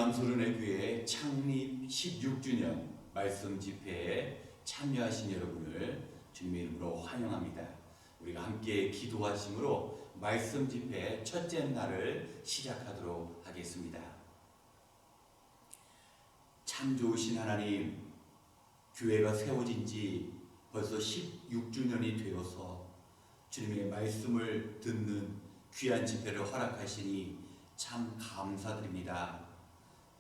남소른의 교회 창립 16주년 말씀 집회에 참여하신 여러분을 주님의 이름으로 환영합니다. 우리가 함께 기도하심으로 말씀 집회 첫째 날을 시작하도록 하겠습니다. 참 좋으신 하나님, 교회가 세워진 지 벌써 16주년이 되어서 주님의 말씀을 듣는 귀한 집회를 허락하시니 참 감사드립니다.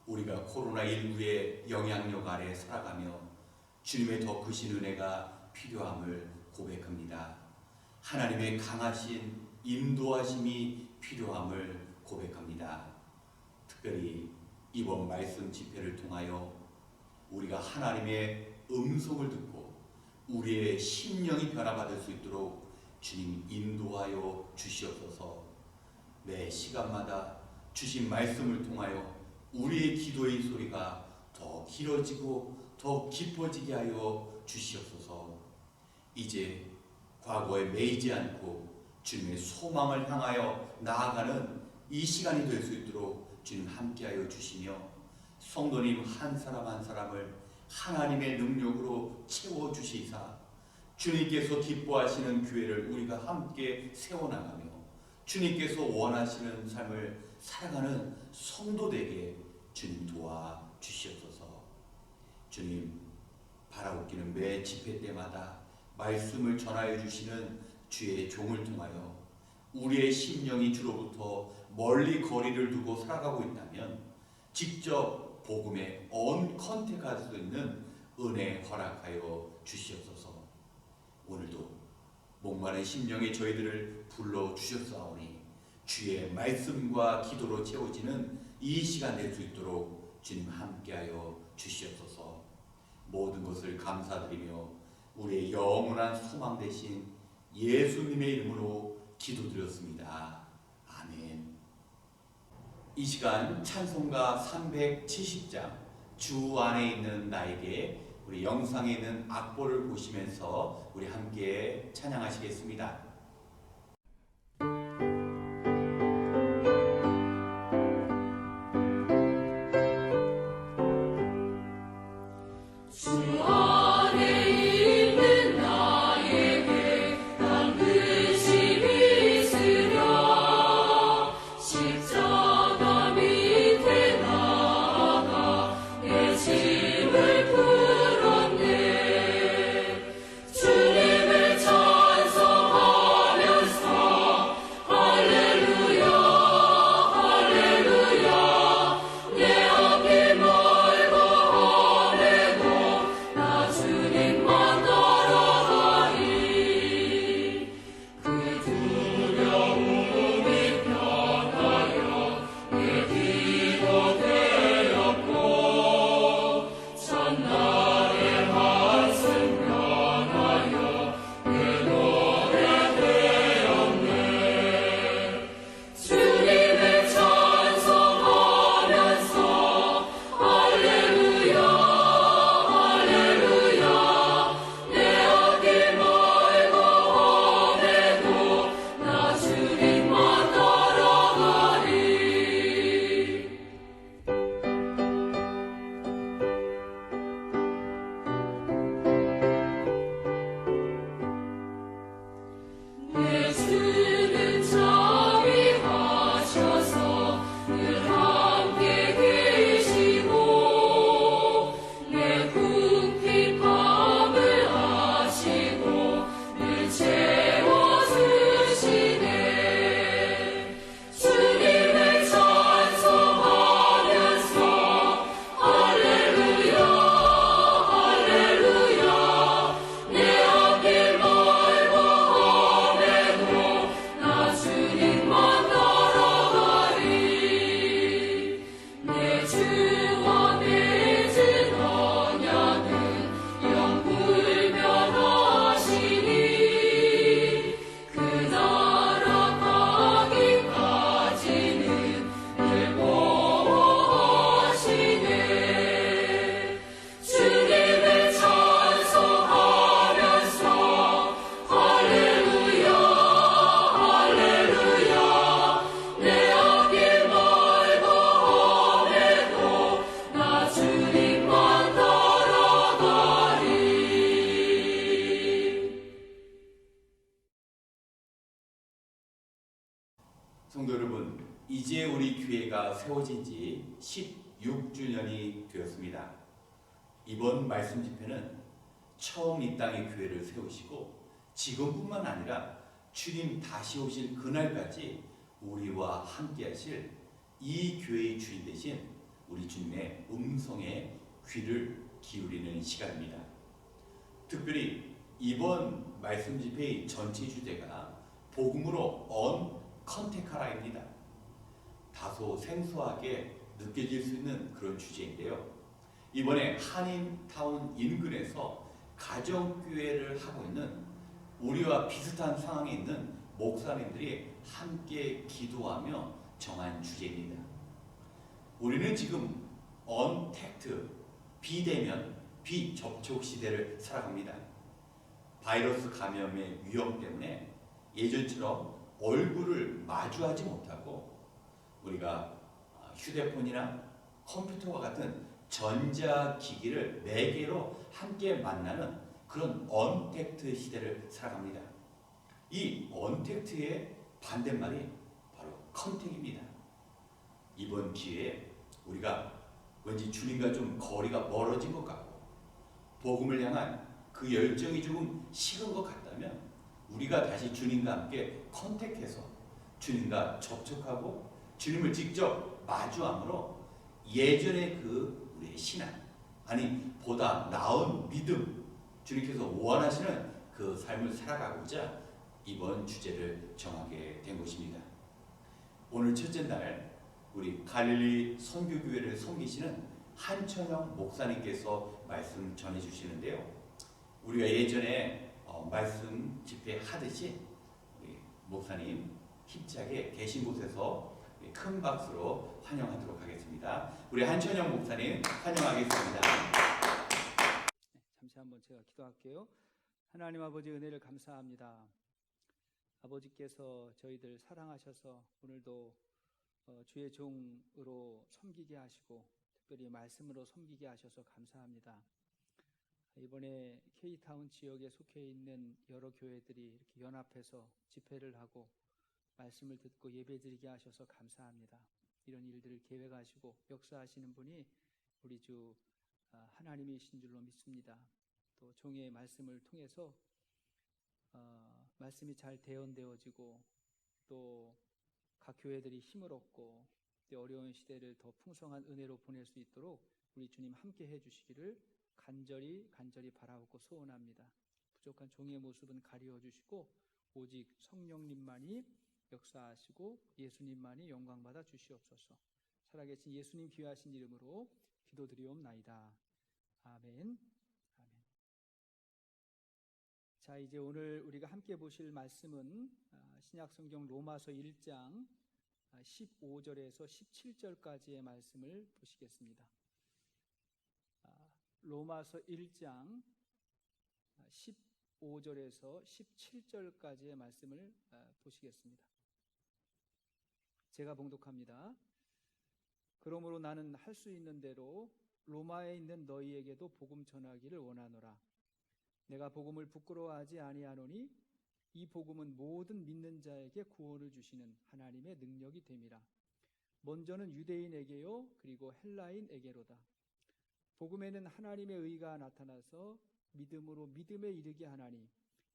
우리가 코로나19의 영향력 아래 살아가며 주님의 더 크신 은혜가 필요함을 고백합니다. 하나님의 강하신 인도하심이 필요함을 고백합니다. 특별히 이번 말씀 집회를 통하여 우리가 하나님의 음성을 듣고 우리의 심령이 변화받을 수 있도록 주님 인도하여 주시옵소서. 매 시간마다 주신 말씀을 통하여 우리의 기도의 소리가 더 길어지고 더 깊어지게 하여 주시옵소서. 이제 과거에 매이지 않고 주님의 소망을 향하여 나아가는 이 시간이 될 수 있도록 주님 함께하여 주시며 성도님 한 사람 한 사람을 하나님의 능력으로 채워주시사 주님께서 기뻐하시는 교회를 우리가 함께 세워나가며 주님께서 원하시는 삶을 살아가는 성도되게 주님 도와주시옵소서. 주님, 바라옵기는 매 집회 때마다 말씀을 전하여 주시는 주의 종을 통하여 우리의 심령이 주로부터 멀리 거리를 두고 살아가고 있다면 직접 복음에 컨택할 수 있는 은혜 허락하여 주시옵소서. 오늘도 목마른 심령의 저희들을 불러주셨사오니 주의 말씀과 기도로 채워지는 이 시간 될 수 있도록 주님 함께하여 주시옵소서. 모든 것을 감사드리며 우리의 영원한 소망 되신 예수님의 이름으로 기도드렸습니다. 아멘. 이 시간 찬송가 370장 주 안에 있는 나에게 우리 영상에 있는 악보를 보시면서 우리 함께 찬양하시겠습니다. 주님을 찬송하 성도 여러분, 이제 우리 교회가 세워진 지 16주년이 되었습니다. 이번 말씀 집회는 처음 이 땅에 교회를 세우시고 지금뿐만 아니라 주님 다시 오실 그날까지 우리와 함께 하실 이 교회의 주인 되신 우리 주님의 음성에 귀를 기울이는 시간입니다. 특별히 이번 말씀 집회의 전체 주제가 복음으로 컨택하라입니다. 다소 생소하게 느껴질 수 있는 그런 주제인데요. 이번에 한인타운 인근에서 가정교회를 하고 있는 우리와 비슷한 상황에 있는 목사님들이 함께 기도하며 정한 주제입니다. 우리는 지금 언택트, 비대면, 비접촉 시대를 살아갑니다. 바이러스 감염의 위험 때문에 예전처럼 얼굴을 마주하지 못하고 우리가 휴대폰이나 컴퓨터와 같은 전자기기를 매개로 함께 만나는 그런 언택트 시대를 살아갑니다. 이 언택트의 반대말이 바로 컨택입니다. 이번 기회에 우리가 왠지 주님과 좀 거리가 멀어진 것 같고 복음을 향한 그 열정이 조금 식은 것 같다면 우리가 다시 주님과 함께 컨택해서 주님과 접촉하고 주님을 직접 마주함으로 예전의 그 우리의 신앙, 아니 보다 나은 믿음, 주님께서 원하시는 그 삶을 살아가고자 이번 주제를 정하게 된 것입니다. 오늘 첫째 날 우리 갈릴리 선교교회를 섬기시는 한천영 목사님께서 말씀 전해주시는데요. 우리가 예전에 말씀 집회 하듯이 우리 목사님 힘차게 계신 곳에서 큰 박수로 환영하도록 하겠습니다. 우리 한천영 목사님 환영하겠습니다. 잠시 한번 제가 기도할게요. 하나님 아버지 은혜를 감사합니다. 아버지께서 저희들 사랑하셔서 오늘도 주의 종으로 섬기게 하시고 특별히 말씀으로 섬기게 하셔서 감사합니다. 이번에 K타운 지역에 속해 있는 여러 교회들이 이렇게 연합해서 집회를 하고 말씀을 듣고 예배드리게 하셔서 감사합니다. 이런 일들을 계획하시고 역사하시는 분이 우리 주 하나님이신 줄로 믿습니다. 또 종의 말씀을 통해서 말씀이 잘 대언되어지고 또 각 교회들이 힘을 얻고 또 어려운 시대를 더 풍성한 은혜로 보낼 수 있도록 우리 주님 함께 해주시기를 간절히 바라옵고 소원합니다. 부족한 종의 모습은 가리워 주시고 오직 성령님만이 역사하시고 예수님만이 영광받아 주시옵소서. 살아계신 예수님 귀하신 이름으로 기도드리옵나이다. 아멘. 자, 이제 오늘 우리가 함께 보실 말씀은 신약성경 로마서 1장 15절에서 17절까지의 말씀을 보시겠습니다. 로마서 1장 15절에서 17절까지의 말씀을 보시겠습니다. 제가 봉독합니다. 그러므로 나는 할 수 있는 대로 로마에 있는 너희에게도 복음 전하기를 원하노라. 내가 복음을 부끄러워하지 아니하노니 이 복음은 모든 믿는 자에게 구원을 주시는 하나님의 능력이 됨이라. 먼저는 유대인에게요 그리고 헬라인에게로다. 복음에는 하나님의 의가 나타나서 믿음으로 믿음에 이르게 하나니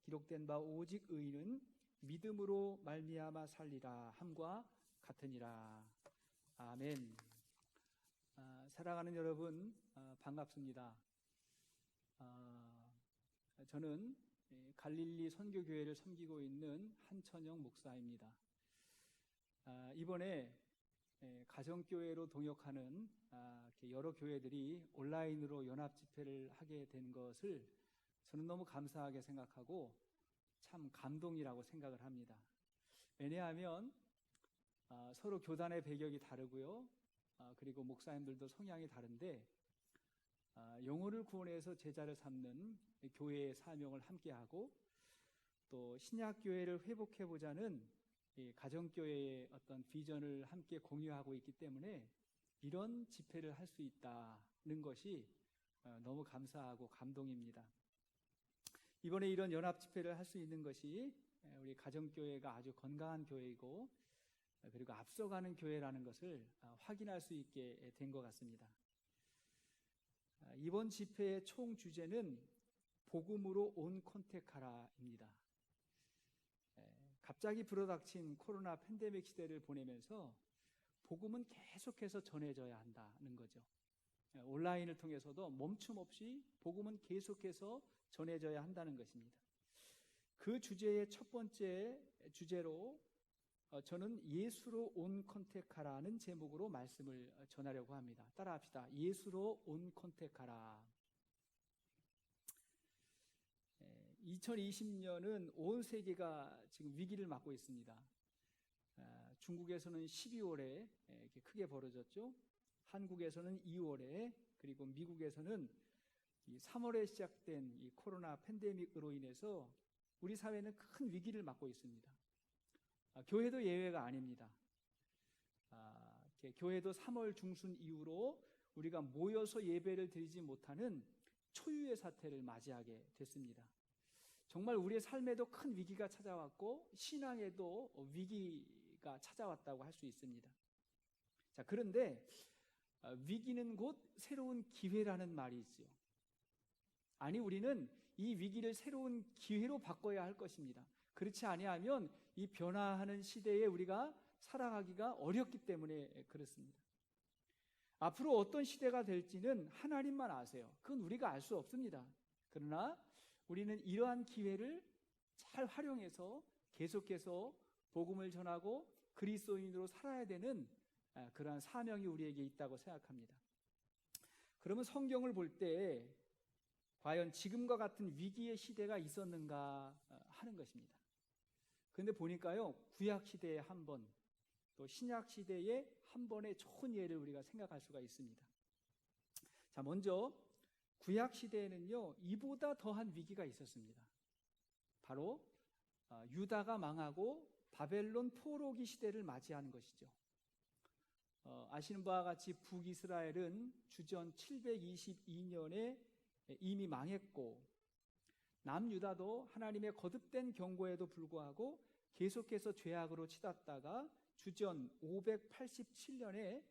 기록된 바 오직 의인은 믿음으로 말미암아 살리라 함과 같으니라. 아멘. 사랑하는 여러분, 반갑습니다. 저는 갈릴리 선교교회를 섬기고 있는 한천영 목사입니다. 이번에 가정교회로 동역하는 여러 교회들이 온라인으로 연합 집회를 하게 된 것을 저는 너무 감사하게 생각하고 참 감동이라고 생각을 합니다. 왜냐하면 서로 교단의 배경이 다르고요. 그리고 목사님들도 성향이 다른데 영혼을 구원해서 제자를 삼는 교회의 사명을 함께하고 또 신약교회를 회복해보자는 가정교회의 어떤 비전을 함께 공유하고 있기 때문에 이런 집회를 할 수 있다는 것이 너무 감사하고 감동입니다. 이번에 이런 연합 집회를 할 수 있는 것이 우리 가정교회가 아주 건강한 교회이고 그리고 앞서가는 교회라는 것을 확인할 수 있게 된 것 같습니다. 이번 집회의 총 주제는 복음으로 온 컨택하라입니다. 갑자기 불어닥친 코로나 팬데믹 시대를 보내면서 복음은 계속해서 전해져야 한다는 거죠. 온라인을 통해서도 멈춤 없이 복음은 계속해서 전해져야 한다는 것입니다. 그 주제의 첫 번째 주제로 저는 예수로 온 컨택하라는 제목으로 말씀을 전하려고 합니다. 따라합시다. 예수로 온 컨택하라. 2020년은 온 세계가 지금 위기를 맞고 있습니다. 중국에서는 12월에 이렇게 크게 벌어졌죠. 한국에서는 2월에, 그리고 미국에서는 3월에 시작된 이 코로나 팬데믹으로 인해서 우리 사회는 큰 위기를 맞고 있습니다. 교회도 예외가 아닙니다. 교회도 3월 중순 이후로 우리가 모여서 예배를 드리지 못하는 초유의 사태를 맞이하게 됐습니다. 정말 우리의 삶에도 큰 위기가 찾아왔고 신앙에도 위기가 찾아왔다고 할 수 있습니다. 자, 그런데 위기는 곧 새로운 기회라는 말이 있지요. 아니, 우리는 이 위기를 새로운 기회로 바꿔야 할 것입니다. 그렇지 아니하면 이 변화하는 시대에 우리가 살아가기가 어렵기 때문에 그렇습니다. 앞으로 어떤 시대가 될지는 하나님만 아세요. 그건 우리가 알 수 없습니다. 그러나 우리는 이러한 기회를 잘 활용해서 계속해서 복음을 전하고 그리스도인으로 살아야 되는 그러한 사명이 우리에게 있다고 생각합니다. 그러면 성경을 볼 때 과연 지금과 같은 위기의 시대가 있었는가 하는 것입니다. 그런데 보니까요, 구약 시대에 한 번, 또 신약 시대에 한 번의 좋은 예를 우리가 생각할 수가 있습니다. 자, 먼저 구약 시대에는요, 이보다 더한 위기가 있었습니다. 바로 유다가 망하고 바벨론 포로기 시대를 맞이하는 것이죠. 아시는 바와 같이 북이스라엘은 주전 722년에 이미 망했고, 남유다도 하나님의 거듭된 경고에도 불구하고 계속해서 죄악으로 치닫다가 주전 587년에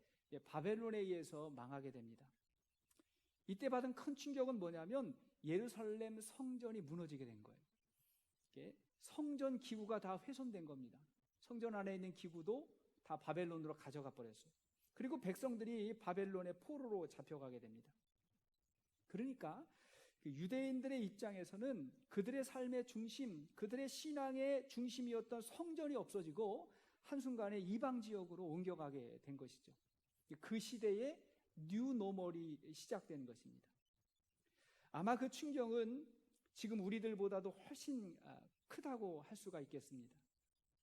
바벨론에 의해서 망하게 됩니다. 이때 받은 큰 충격은 뭐냐면 예루살렘 성전이 무너지게 된 거예요. 성전 기구가 다 훼손된 겁니다. 성전 안에 있는 기구도 다 바벨론으로 가져가 버렸어요. 그리고 백성들이 바벨론의 포로로 잡혀가게 됩니다. 그러니까 유대인들의 입장에서는 그들의 삶의 중심, 그들의 신앙의 중심이었던 성전이 없어지고 한순간에 이방 지역으로 옮겨가게 된 것이죠. 그 시대에 뉴노멀이 시작된 것입니다. 아마 그 충격은 지금 우리들보다도 훨씬 크다고 할 수가 있겠습니다.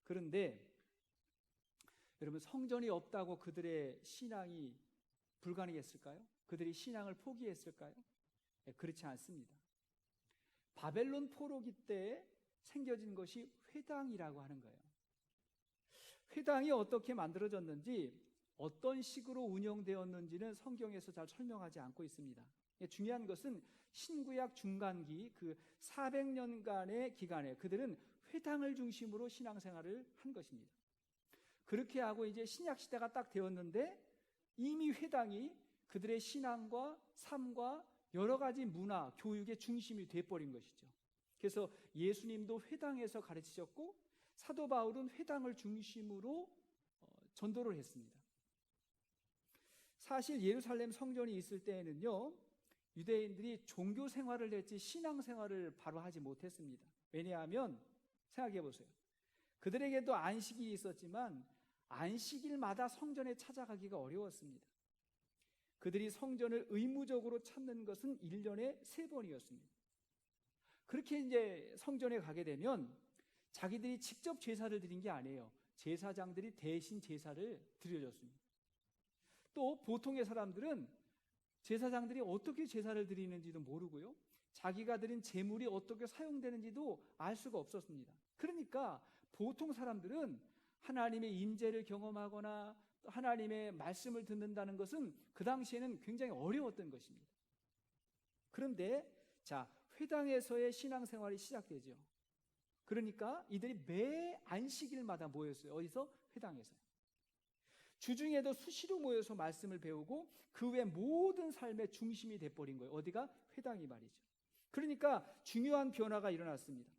그런데 여러분, 성전이 없다고 그들의 신앙이 불가능했을까요? 그들이 신앙을 포기했을까요? 그렇지 않습니다. 바벨론 포로기 때 생겨진 것이 회당이라고 하는 거예요. 회당이 어떻게 만들어졌는지, 어떤 식으로 운영되었는지는 성경에서 잘 설명하지 않고 있습니다. 중요한 것은 신구약 중간기 그 400년간의 기간에 그들은 회당을 중심으로 신앙생활을 한 것입니다. 그렇게 하고 이제 신약 시대가 딱 되었는데 이미 회당이 그들의 신앙과 삶과 여러 가지 문화, 교육의 중심이 돼버린 것이죠. 그래서 예수님도 회당에서 가르치셨고 사도 바울은 회당을 중심으로 전도를 했습니다. 사실 예루살렘 성전이 있을 때에는요, 유대인들이 종교 생활을 했지 신앙 생활을 바로 하지 못했습니다. 왜냐하면 생각해 보세요. 그들에게도 안식일이 있었지만 안식일마다 성전에 찾아가기가 어려웠습니다. 그들이 성전을 의무적으로 찾는 것은 1년에 3번이었습니다. 그렇게 이제 성전에 가게 되면 자기들이 직접 제사를 드린 게 아니에요. 제사장들이 대신 제사를 드려줬습니다. 또 보통의 사람들은 제사장들이 어떻게 제사를 드리는지도 모르고요, 자기가 드린 제물이 어떻게 사용되는지도 알 수가 없었습니다. 그러니까 보통 사람들은 하나님의 임재를 경험하거나 하나님의 말씀을 듣는다는 것은 그 당시에는 굉장히 어려웠던 것입니다. 그런데 자, 회당에서의 신앙생활이 시작되죠. 그러니까 이들이 매 안식일마다 모였어요. 어디서? 회당에서요. 주중에도 수시로 모여서 말씀을 배우고 그 외 모든 삶의 중심이 돼버린 거예요. 어디가? 회당이 말이죠. 그러니까 중요한 변화가 일어났습니다.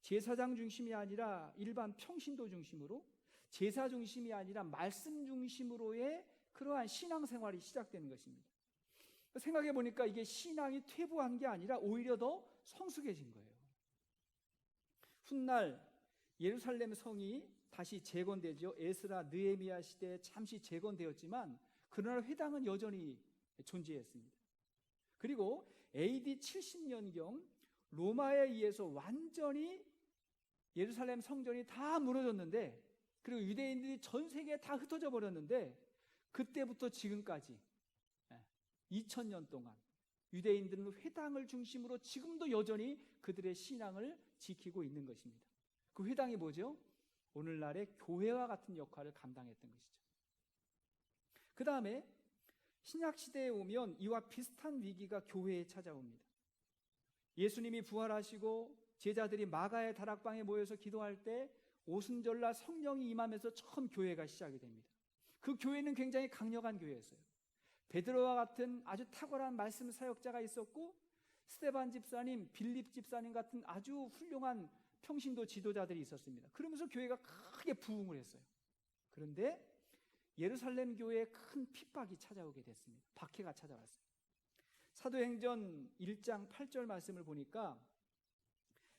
제사장 중심이 아니라 일반 평신도 중심으로, 제사 중심이 아니라 말씀 중심으로의 그러한 신앙생활이 시작되는 것입니다. 생각해 보니까 이게 신앙이 퇴보한 게 아니라 오히려 더 성숙해진 거예요. 훗날 예루살렘 성이 다시 재건되죠. 에스라, 느헤미야 시대에 잠시 재건되었지만 그러나 회당은 여전히 존재했습니다. 그리고 AD 70년경 로마에 의해서 완전히 예루살렘 성전이 다 무너졌는데, 그리고 유대인들이 전 세계에 다 흩어져 버렸는데, 그때부터 지금까지 2000년 동안 유대인들은 회당을 중심으로 지금도 여전히 그들의 신앙을 지키고 있는 것입니다. 그 회당이 뭐죠? 오늘날의 교회와 같은 역할을 감당했던 것이죠. 그 다음에 신약시대에 오면 이와 비슷한 위기가 교회에 찾아옵니다. 예수님이 부활하시고 제자들이 마가의 다락방에 모여서 기도할 때 오순절날 성령이 임하면서 처음 교회가 시작이 됩니다. 그 교회는 굉장히 강력한 교회였어요. 베드로와 같은 아주 탁월한 말씀 사역자가 있었고, 스데반 집사님, 빌립 집사님 같은 아주 훌륭한 평신도 지도자들이 있었습니다. 그러면서 교회가 크게 부흥을 했어요. 그런데 예루살렘 교회에 큰 핍박이 찾아오게 됐습니다. 박해가 찾아왔어요. 사도행전 1장 8절 말씀을 보니까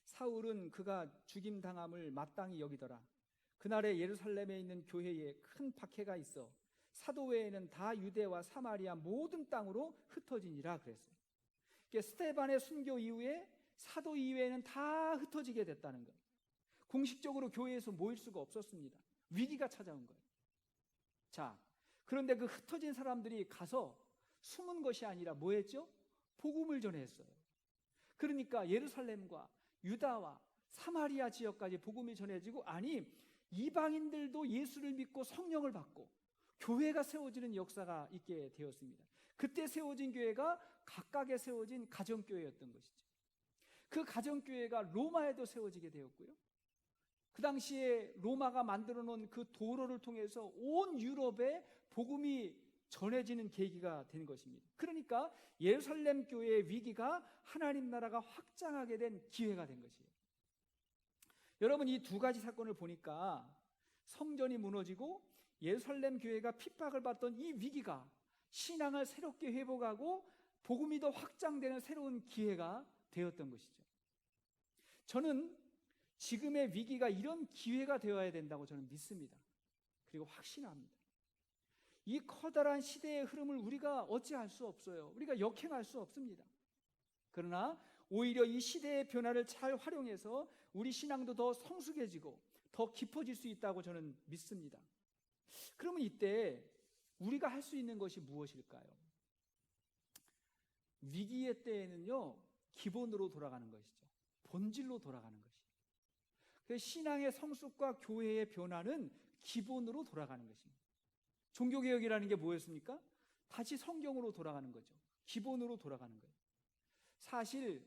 사울은 그가 죽임당함을 마땅히 여기더라. 그날에 예루살렘에 있는 교회에 큰 박해가 있어 사도 외에는 다 유대와 사마리아 모든 땅으로 흩어지니라 그랬어요. 그러니까 스데반의 순교 이후에 사도 이외에는 다 흩어지게 됐다는 거예요. 공식적으로 교회에서 모일 수가 없었습니다. 위기가 찾아온 거예요. 자, 그런데 그 흩어진 사람들이 가서 숨은 것이 아니라 뭐 했죠? 복음을 전했어요. 그러니까 예루살렘과 유다와 사마리아 지역까지 복음이 전해지고, 아니 이방인들도 예수를 믿고 성령을 받고 교회가 세워지는 역사가 있게 되었습니다. 그때 세워진 교회가 각각에 세워진 가정교회였던 것이죠. 그 가정교회가 로마에도 세워지게 되었고요. 그 당시에 로마가 만들어 놓은 그 도로를 통해서 온 유럽에 복음이 전해지는 계기가 된 것입니다. 그러니까 예루살렘 교회의 위기가 하나님 나라가 확장하게 된 기회가 된 것이에요. 여러분, 이 두 가지 사건을 보니까 성전이 무너지고 예루살렘 교회가 핍박을 받던 이 위기가 신앙을 새롭게 회복하고 복음이 더 확장되는 새로운 기회가 되었던 것이죠. 저는 지금의 위기가 이런 기회가 되어야 된다고 저는 믿습니다. 그리고 확신합니다. 이 커다란 시대의 흐름을 우리가 어찌할 수 없어요. 우리가 역행할 수 없습니다. 그러나 오히려 이 시대의 변화를 잘 활용해서 우리 신앙도 더 성숙해지고 더 깊어질 수 있다고 저는 믿습니다. 그러면 이때 우리가 할 수 있는 것이 무엇일까요? 위기의 때에는요, 기본으로 돌아가는 것이죠. 본질로 돌아가는 것이죠. 그래서 신앙의 성숙과 교회의 변화는 기본으로 돌아가는 것입니다. 종교개혁이라는 게 뭐였습니까? 다시 성경으로 돌아가는 거죠. 기본으로 돌아가는 거예요. 사실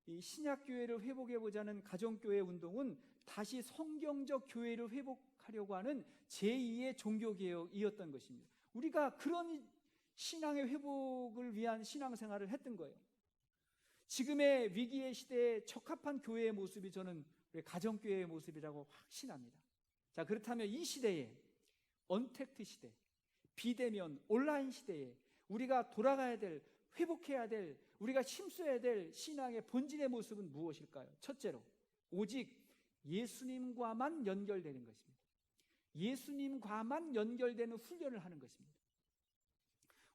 이 신약교회를 회복해보자는 가정교회 운동은 다시 성경적 교회를 회복하려고 하는 제2의 종교개혁이었던 것입니다. 우리가 그런 신앙의 회복을 위한 신앙생활을 했던 거예요. 지금의 위기의 시대에 적합한 교회의 모습이 저는 우리 가정교회의 모습이라고 확신합니다. 자, 그렇다면 이 시대에, 언택트 시대, 비대면 온라인 시대에 우리가 돌아가야 될, 회복해야 될, 우리가 힘써야 될 신앙의 본질의 모습은 무엇일까요? 첫째로, 오직 예수님과만 연결되는 것입니다. 예수님과만 연결되는 훈련을 하는 것입니다.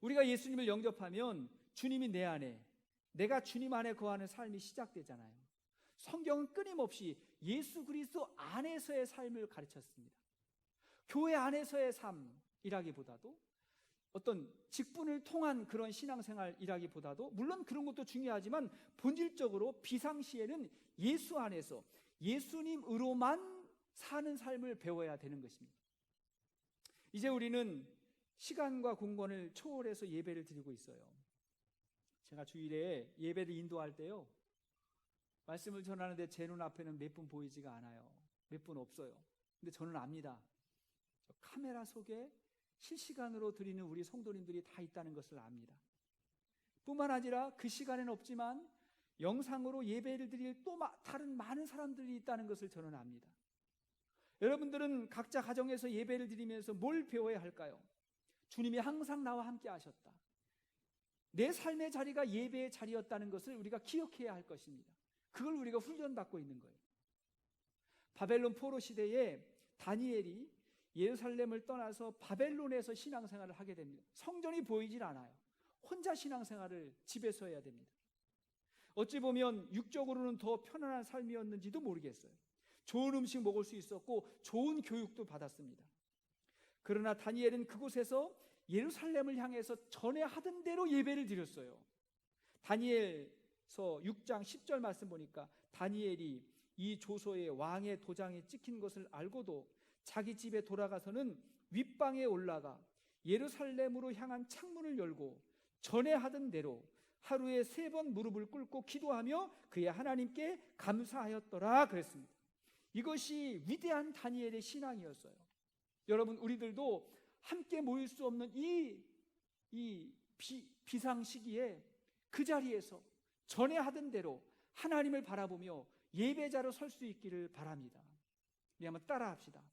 우리가 예수님을 영접하면 주님이 내 안에, 내가 주님 안에 거하는 삶이 시작되잖아요. 성경은 끊임없이 예수 그리스도 안에서의 삶을 가르쳤습니다. 교회 안에서의 삶이라기보다도 어떤 직분을 통한 그런 신앙생활이라기보다도, 물론 그런 것도 중요하지만 본질적으로 비상시에는 예수 안에서 예수님으로만 사는 삶을 배워야 되는 것입니다. 이제 우리는 시간과 공간을 초월해서 예배를 드리고 있어요. 제가 주일에 예배를 인도할 때요, 말씀을 전하는데 제 눈앞에는 몇 분 보이지가 않아요. 몇 분 없어요. 근데 저는 압니다. 저 카메라 속에 실시간으로 드리는 우리 성도님들이 다 있다는 것을 압니다. 뿐만 아니라 그 시간에는 없지만 영상으로 예배를 드릴 또 다른 많은 사람들이 있다는 것을 저는 압니다. 여러분들은 각자 가정에서 예배를 드리면서 뭘 배워야 할까요? 주님이 항상 나와 함께 하셨다. 내 삶의 자리가 예배의 자리였다는 것을 우리가 기억해야 할 것입니다. 그걸 우리가 훈련받고 있는 거예요. 바벨론 포로 시대에 다니엘이 예루살렘을 떠나서 바벨론에서 신앙생활을 하게 됩니다. 성전이 보이질 않아요. 혼자 신앙생활을 집에서 해야 됩니다. 어찌 보면 육적으로는 더 편안한 삶이었는지도 모르겠어요. 좋은 음식 먹을 수 있었고 좋은 교육도 받았습니다. 그러나 다니엘은 그곳에서 예루살렘을 향해서 전에 하던 대로 예배를 드렸어요. 다니엘서 6장 10절 말씀 보니까 다니엘이 이 조서에 왕의 도장이 찍힌 것을 알고도 자기 집에 돌아가서는 윗방에 올라가 예루살렘으로 향한 창문을 열고 전에 하던 대로 하루에 3번 무릎을 꿇고 기도하며 그의 하나님께 감사하였더라 그랬습니다. 이것이 위대한 다니엘의 신앙이었어요. 여러분, 우리들도 함께 모일 수 없는 이 비상 시기에 그 자리에서 전에 하던 대로 하나님을 바라보며 예배자로 설 수 있기를 바랍니다. 우리 한번 따라합시다.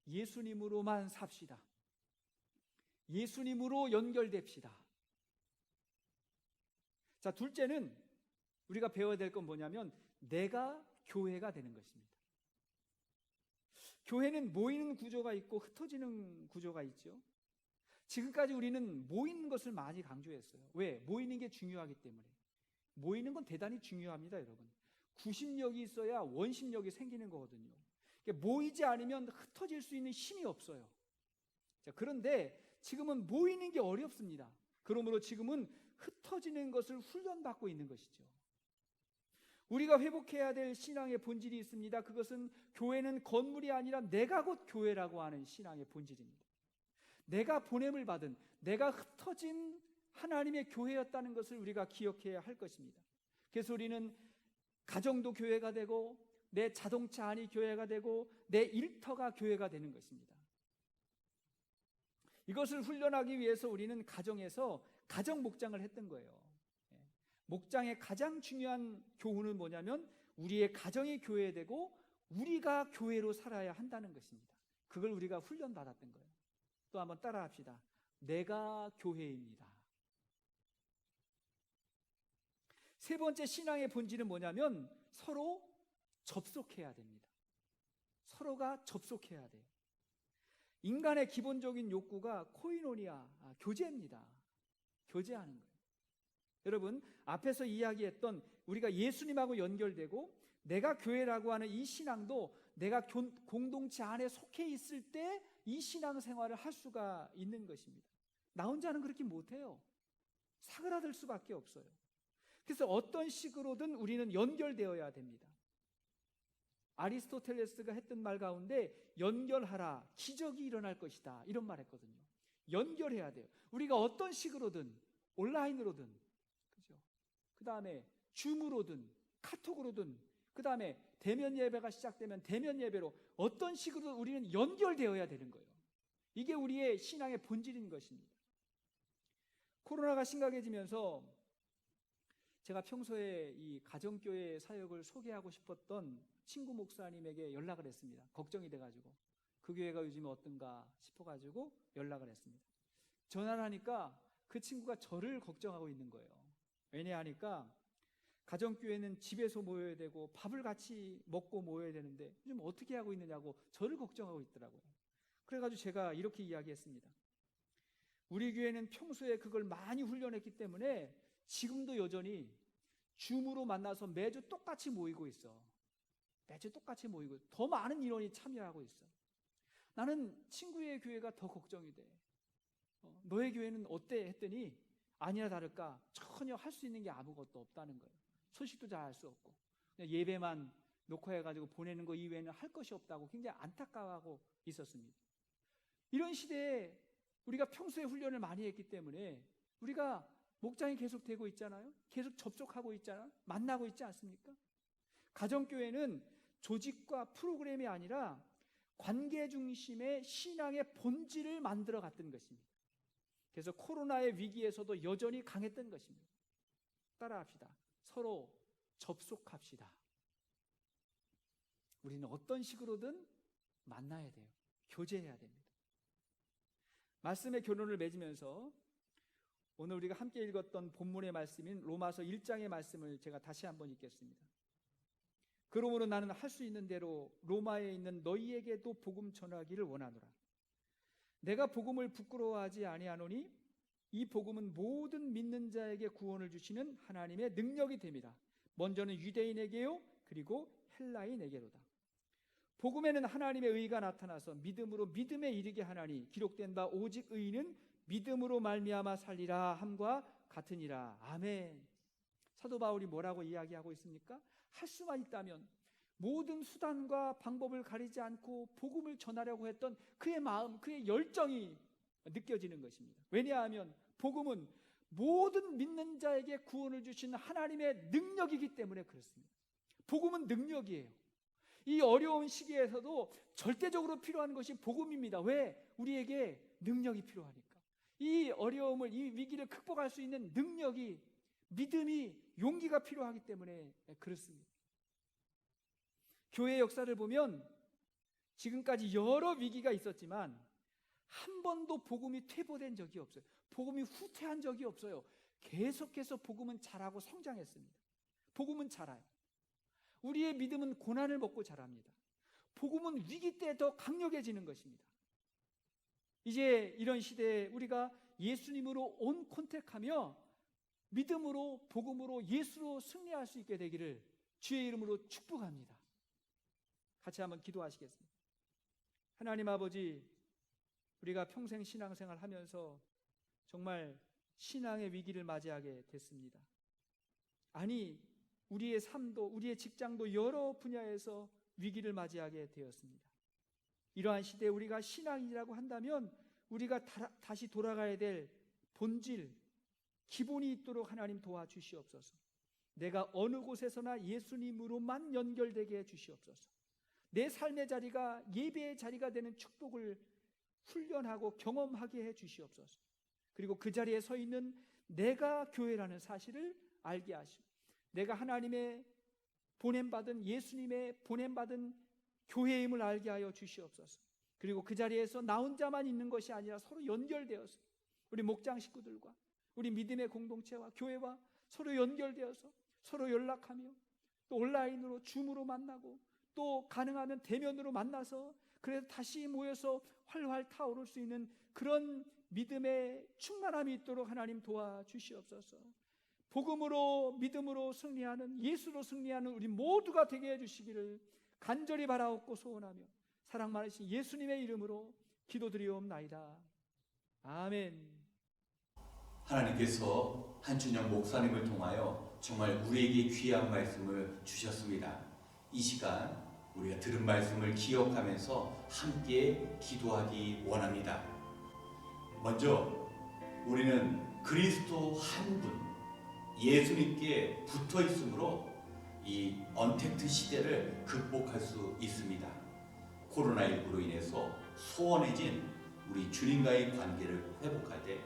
예수님으로만 삽시다. 예수님으로 연결됩시다. 자, 둘째는 우리가 배워야 될 건 뭐냐면 내가 교회가 되는 것입니다. 교회는 모이는 구조가 있고 흩어지는 구조가 있죠. 지금까지 우리는 모이는 것을 많이 강조했어요. 왜? 모이는 게 중요하기 때문에. 모이는 건 대단히 중요합니다, 여러분. 구심력이 있어야 원심력이 생기는 거거든요. 모이지 않으면 흩어질 수 있는 힘이 없어요. 자, 그런데 지금은 모이는 게 어렵습니다. 그러므로 지금은 흩어지는 것을 훈련받고 있는 것이죠. 우리가 회복해야 될 신앙의 본질이 있습니다. 그것은 교회는 건물이 아니라 내가 곧 교회라고 하는 신앙의 본질입니다. 내가 보냄을 받은, 내가 흩어진 하나님의 교회였다는 것을 우리가 기억해야 할 것입니다. 그래서 우리는 가정도 교회가 되고 내 자동차 안이 교회가 되고 내 일터가 교회가 되는 것입니다. 이것을 훈련하기 위해서 우리는 가정에서 가정 목장을 했던 거예요. 목장의 가장 중요한 교훈은 뭐냐면 우리의 가정이 교회되고 우리가 교회로 살아야 한다는 것입니다. 그걸 우리가 훈련받았던 거예요. 또 한번 따라합시다. 내가 교회입니다. 세 번째 신앙의 본질은 뭐냐면 서로 접속해야 됩니다. 서로가 접속해야 돼요. 인간의 기본적인 욕구가 코이노니아, 교제입니다. 교제하는 거예요. 여러분, 앞에서 이야기했던 우리가 예수님하고 연결되고 내가 교회라고 하는 이 신앙도 내가 공동체 안에 속해 있을 때 이 신앙생활을 할 수가 있는 것입니다. 나 혼자는 그렇게 못해요. 사그라들 수밖에 없어요. 그래서 어떤 식으로든 우리는 연결되어야 됩니다. 아리스토텔레스가 했던 말 가운데 연결하라, 기적이 일어날 것이다, 이런 말 했거든요. 연결해야 돼요. 우리가 어떤 식으로든, 온라인으로든, 그죠? 그 다음에 줌으로든 카톡으로든, 그 다음에 대면 예배가 시작되면 대면 예배로 어떤 식으로든 우리는 연결되어야 되는 거예요. 이게 우리의 신앙의 본질인 것입니다. 코로나가 심각해지면서 제가 평소에 이 가정교회 사역을 소개하고 싶었던 친구 목사님에게 연락을 했습니다. 걱정이 돼가지고 그 교회가 요즘에 어떤가 싶어가지고 연락을 했습니다. 전화를 하니까 그 친구가 저를 걱정하고 있는 거예요. 왜냐하니까 가정교회는 집에서 모여야 되고 밥을 같이 먹고 모여야 되는데 요즘 어떻게 하고 있느냐고 저를 걱정하고 있더라고요. 그래가지고 제가 이렇게 이야기했습니다. 우리 교회는 평소에 그걸 많이 훈련했기 때문에 지금도 여전히 줌으로 만나서 매주 똑같이 모이고 있어. 매주 똑같이 모이고 더 많은 인원이 참여하고 있어. 나는 친구의 교회가 더 걱정이 돼. 너의 교회는 어때? 했더니 아니나 다를까 전혀 할 수 있는 게 아무것도 없다는 거예요. 소식도 잘 알 수 없고 그냥 예배만 녹화해가지고 보내는 거 이외에는 할 것이 없다고 굉장히 안타까워하고 있었습니다. 이런 시대에 우리가 평소에 훈련을 많이 했기 때문에 우리가 목장이 계속 되고 있잖아요. 계속 접촉하고 있잖아요. 만나고 있지 않습니까? 가정교회는 조직과 프로그램이 아니라 관계 중심의 신앙의 본질을 만들어 갔던 것입니다. 그래서 코로나의 위기에서도 여전히 강했던 것입니다. 따라합시다. 서로 접속합시다. 우리는 어떤 식으로든 만나야 돼요. 교제해야 됩니다. 말씀의 결론을 맺으면서 오늘 우리가 함께 읽었던 본문의 말씀인 로마서 1장의 말씀을 제가 다시 한번 읽겠습니다. 그러므로 나는 할 수 있는 대로 로마에 있는 너희에게도 복음 전하기를 원하노라. 내가 복음을 부끄러워하지 아니하노니 이 복음은 모든 믿는 자에게 구원을 주시는 하나님의 능력이 됨이라. 먼저는 유대인에게요 그리고 헬라인에게로다. 복음에는 하나님의 의가 나타나서 믿음으로 믿음에 이르게 하나니 기록된 바 오직 의인은 믿음으로 말미암아 살리라 함과 같으니라. 아멘. 사도 바울이 뭐라고 이야기하고 있습니까? 할 수만 있다면 모든 수단과 방법을 가리지 않고 복음을 전하려고 했던 그의 마음, 그의 열정이 느껴지는 것입니다. 왜냐하면 복음은 모든 믿는 자에게 구원을 주신 하나님의 능력이기 때문에 그렇습니다. 복음은 능력이에요. 이 어려운 시기에서도 절대적으로 필요한 것이 복음입니다. 왜? 우리에게 능력이 필요하니까. 이 어려움을, 이 위기를 극복할 수 있는 능력이, 믿음이, 용기가 필요하기 때문에 그렇습니다. 교회 역사를 보면 지금까지 여러 위기가 있었지만 한 번도 복음이 퇴보된 적이 없어요. 복음이 후퇴한 적이 없어요. 계속해서 복음은 자라고 성장했습니다. 복음은 자라요. 우리의 믿음은 고난을 먹고 자랍니다. 복음은 위기 때 더 강력해지는 것입니다. 이제 이런 시대에 우리가 예수님으로 온 컨택하며 믿음으로, 복음으로, 예수로 승리할 수 있게 되기를 주의 이름으로 축복합니다. 같이 한번 기도하시겠습니다. 하나님 아버지, 우리가 평생 신앙생활 하면서 정말 신앙의 위기를 맞이하게 됐습니다. 아니, 우리의 삶도, 우리의 직장도 여러 분야에서 위기를 맞이하게 되었습니다. 이러한 시대에 우리가 신앙이라고 한다면 우리가 다시 돌아가야 될 본질, 기본이 있도록 하나님 도와주시옵소서. 내가 어느 곳에서나 예수님으로만 연결되게 해주시옵소서. 내 삶의 자리가 예배의 자리가 되는 축복을 훈련하고 경험하게 해주시옵소서. 그리고 그 자리에 서 있는 내가 교회라는 사실을 알게 하시고, 내가 하나님의 보냄받은, 예수님의 보냄받은 교회임을 알게 하여 주시옵소서. 그리고 그 자리에서 나 혼자만 있는 것이 아니라 서로 연결되어서 우리 목장 식구들과 우리 믿음의 공동체와 교회와 서로 연결되어서 서로 연락하며 또 온라인으로 줌으로 만나고 또 가능하면 대면으로 만나서 그래서 다시 모여서 활활 타오를 수 있는 그런 믿음의 충만함이 있도록 하나님 도와주시옵소서. 복음으로, 믿음으로 승리하는, 예수로 승리하는 우리 모두가 되게 해주시기를 간절히 바라옵고 소원하며 사랑 많으신 예수님의 이름으로 기도드리옵나이다. 아멘. 하나님께서 한준영 목사님을 통하여 정말 우리에게 귀한 말씀을 주셨습니다. 이 시간 우리가 들은 말씀을 기억하면서 함께 기도하기 원합니다. 먼저 우리는 그리스도 한 분, 예수님께 붙어 있으므로 이 언택트 시대를 극복할 수 있습니다. 코로나19로 인해서 소원해진 우리 주님과의 관계를 회복할 때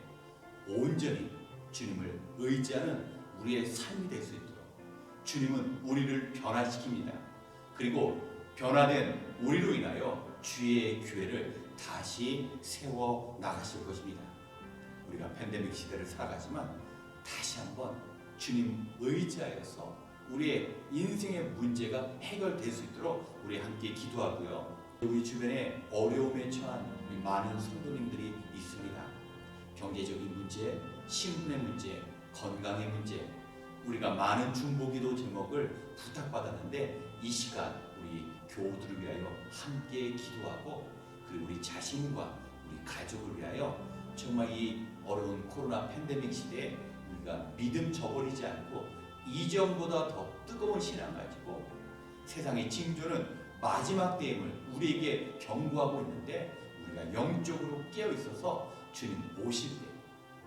온전히 주님을 의지하는 우리의 삶이 될 수 있도록 주님은 우리를 변화시킵니다. 그리고 변화된 우리로 인하여 주의 교회를 다시 세워 나가실 것입니다. 우리가 팬데믹 시대를 살아가지만 다시 한번 주님 의지하여서 우리의 인생의 문제가 해결될 수 있도록 우리 함께 기도하고요. 우리 주변에 어려움에 처한 우리 많은 성도님들이 있습니다. 경제적인 문제, 신분의 문제, 건강의 문제, 우리가 많은 중보기도 제목을 부탁받았는데 이 시간 우리 교우들을 위하여 함께 기도하고 그리고 우리 자신과 우리 가족을 위하여 정말 이 어려운 코로나 팬데믹 시대에 우리가 믿음 저버리지 않고 이전보다 더 뜨거운 신앙 가지고 세상의 징조는 마지막 때임을 우리에게 경고하고 있는데 우리가 영적으로 깨어 있어서 주님 오실 때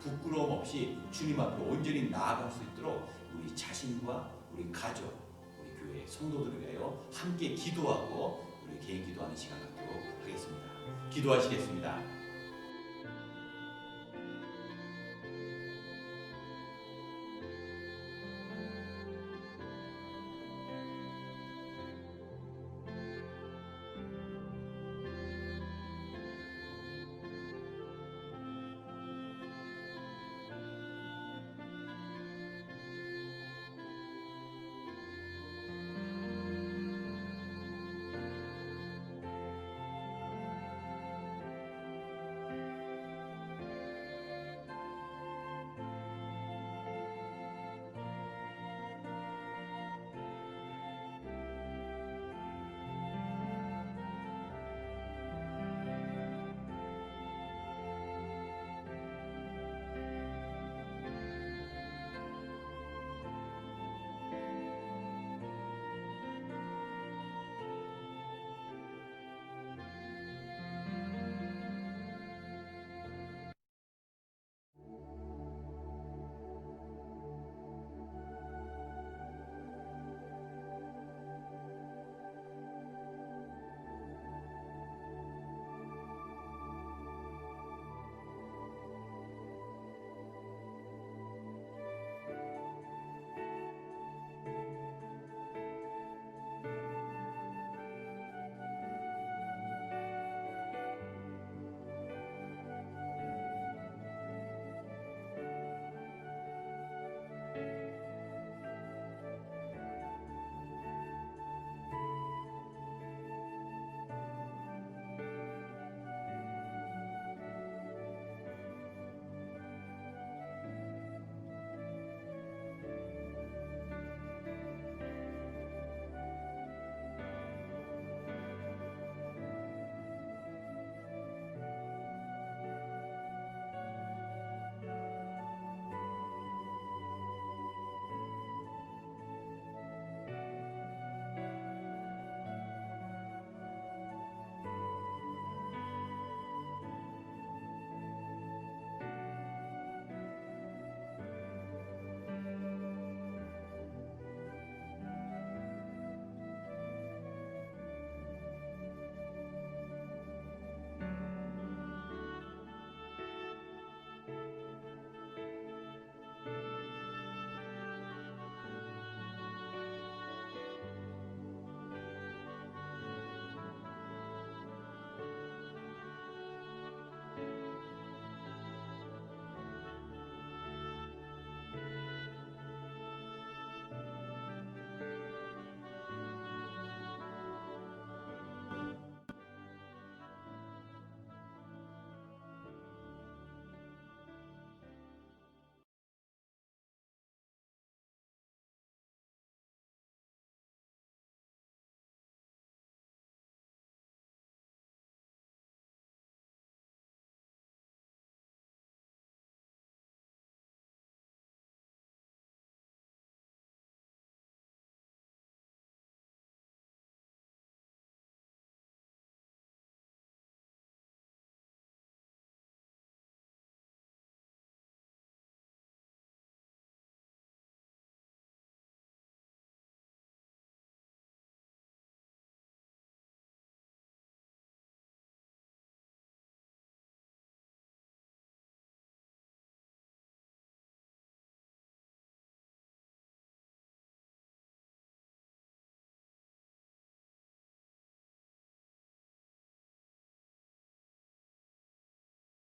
부끄러움 없이 주님 앞에 온전히 나아갈 수 있도록 우리 자신과 우리 가족, 우리 교회 성도들을 위하여 함께 기도하고 우리 우리 개인 기도하는 시간 갖도록 하겠습니다. 기도하시겠습니다.